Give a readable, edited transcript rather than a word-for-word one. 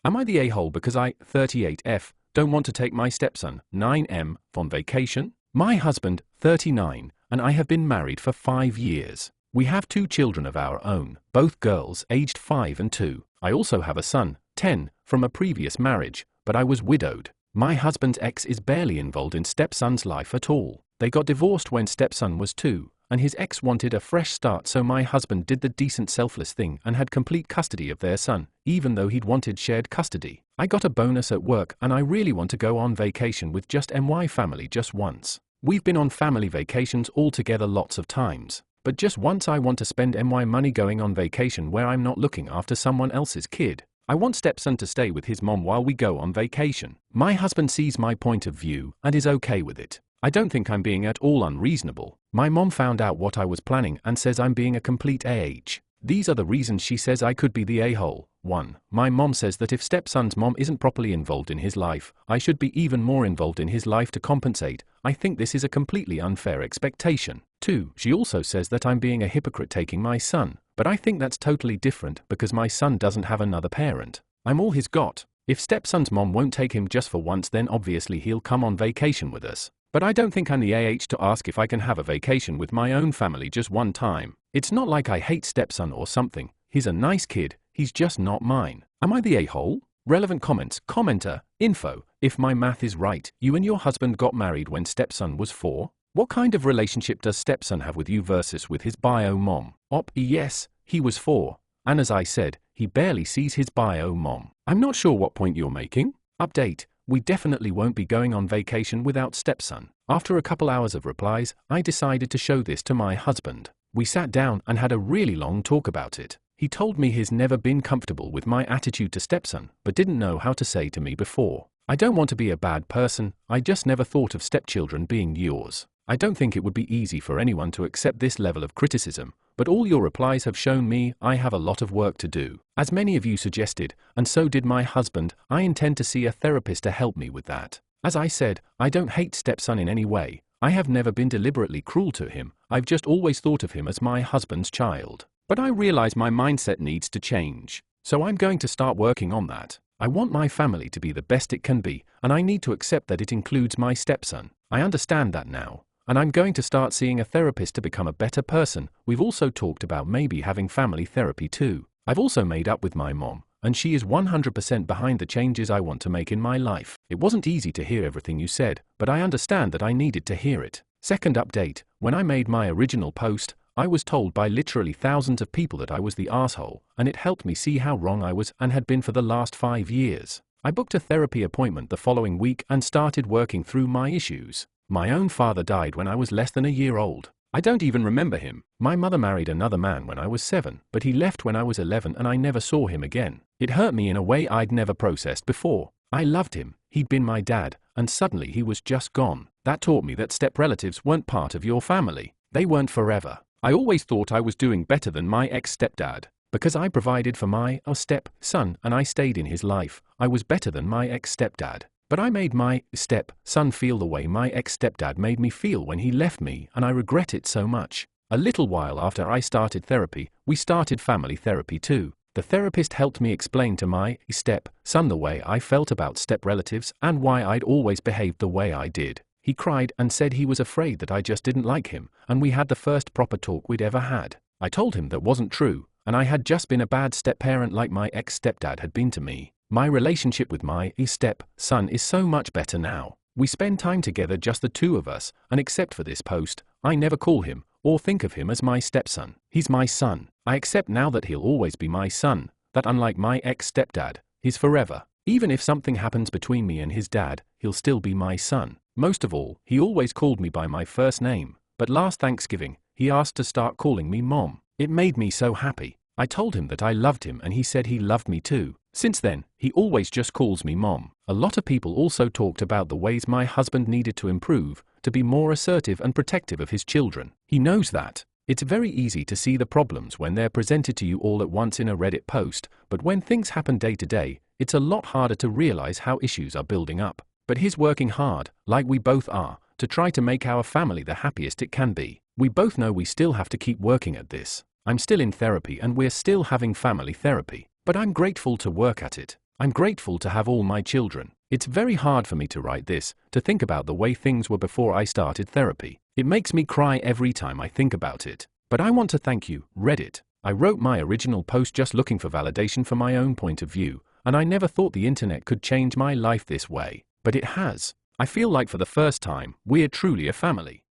Am I the a-hole because I, 38F, don't want to take my stepson, 9M, on vacation? My husband, 39, and I have been married for 5 years. We have 2 children of our own, both girls aged 5 and 2. I also have a son, 10, from a previous marriage, but I was widowed. My husband's ex is barely involved in stepson's life at all. They got divorced when stepson was 2, and his ex wanted a fresh start, so my husband did the decent selfless thing and had complete custody of their son, even though he'd wanted shared custody. I got a bonus at work and I really want to go on vacation with just my family just once. We've been on family vacations all together lots of times, but just once I want to spend my money going on vacation where I'm not looking after someone else's kid. I want stepson to stay with his mom while we go on vacation. My husband sees my point of view and is okay with it. I don't think I'm being at all unreasonable. My mom found out what I was planning and says I'm being a complete AH. These are the reasons she says I could be the a-hole. 1. My mom says that if stepson's mom isn't properly involved in his life, I should be even more involved in his life to compensate. I think this is a completely unfair expectation. 2. She also says that I'm being a hypocrite taking my son, but I think that's totally different because my son doesn't have another parent. I'm all he's got. If stepson's mom won't take him just for once, then obviously he'll come on vacation with us. But I don't think I'm the AH to ask if I can have a vacation with my own family just one time. It's not like I hate stepson or something. He's a nice kid, he's just not mine. Am I the a-hole? Relevant comments. Commenter. Info. If my math is right, you and your husband got married when stepson was 4? What kind of relationship does stepson have with you versus with his bio mom? Yes, he was 4. And as I said, he barely sees his bio mom. I'm not sure what point you're making. Update. We definitely won't be going on vacation without stepson. After a couple hours of replies, I decided to show this to my husband. We sat down and had a really long talk about it. He told me he's never been comfortable with my attitude to stepson, but didn't know how to say to me before. I don't want to be a bad person, I just never thought of stepchildren being yours. I don't think it would be easy for anyone to accept this level of criticism, but all your replies have shown me I have a lot of work to do. As many of you suggested, and so did my husband, I intend to see a therapist to help me with that. As I said, I don't hate stepson in any way. I have never been deliberately cruel to him, I've just always thought of him as my husband's child. But I realize my mindset needs to change, so I'm going to start working on that. I want my family to be the best it can be, and I need to accept that it includes my stepson. I understand that now. And I'm going to start seeing a therapist to become a better person. We've also talked about maybe having family therapy too. I've also made up with my mom, and she is 100% behind the changes I want to make in my life. It wasn't easy to hear everything you said, but I understand that I needed to hear it. Second update, when I made my original post, I was told by literally thousands of people that I was the asshole, and it helped me see how wrong I was and had been for the last 5 years. I booked a therapy appointment the following week and started working through my issues. My own father died when I was less than a year old. I don't even remember him. My mother married another man when I was 7, but he left when I was 11 and I never saw him again. It hurt me in a way I'd never processed before. I loved him, he'd been my dad, and suddenly he was just gone. That taught me that step relatives weren't part of your family. They weren't forever. I always thought I was doing better than my ex-stepdad. Because I provided for my step-son and I stayed in his life, I was better than my ex-stepdad. But I made my step-son feel the way my ex-stepdad made me feel when he left me, and I regret it so much. A little while after I started therapy, we started family therapy too. The therapist helped me explain to my step-son the way I felt about step-relatives and why I'd always behaved the way I did. He cried and said he was afraid that I just didn't like him, and we had the first proper talk we'd ever had. I told him that wasn't true, and I had just been a bad step-parent like my ex-stepdad had been to me. My relationship with my step-son is so much better now. We spend time together, just the two of us, and except for this post, I never call him or think of him as my stepson. He's my son. I accept now that he'll always be my son, that unlike my ex-stepdad, he's forever. Even if something happens between me and his dad, he'll still be my son. Most of all, he always called me by my first name, but last Thanksgiving, he asked to start calling me Mom. It made me so happy. I told him that I loved him and he said he loved me too. Since then, he always just calls me Mom. A lot of people also talked about the ways my husband needed to improve, to be more assertive and protective of his children. He knows that. It's very easy to see the problems when they're presented to you all at once in a Reddit post, but when things happen day to day, it's a lot harder to realize how issues are building up. But he's working hard, like we both are, to try to make our family the happiest it can be. We both know we still have to keep working at this. I'm still in therapy and we're still having family therapy, but I'm grateful to work at it. I'm grateful to have all my children. It's very hard for me to write this, to think about the way things were before I started therapy. It makes me cry every time I think about it. But I want to thank you, Reddit. I wrote my original post just looking for validation for my own point of view, and I never thought the internet could change my life this way. But it has. I feel like for the first time, we're truly a family.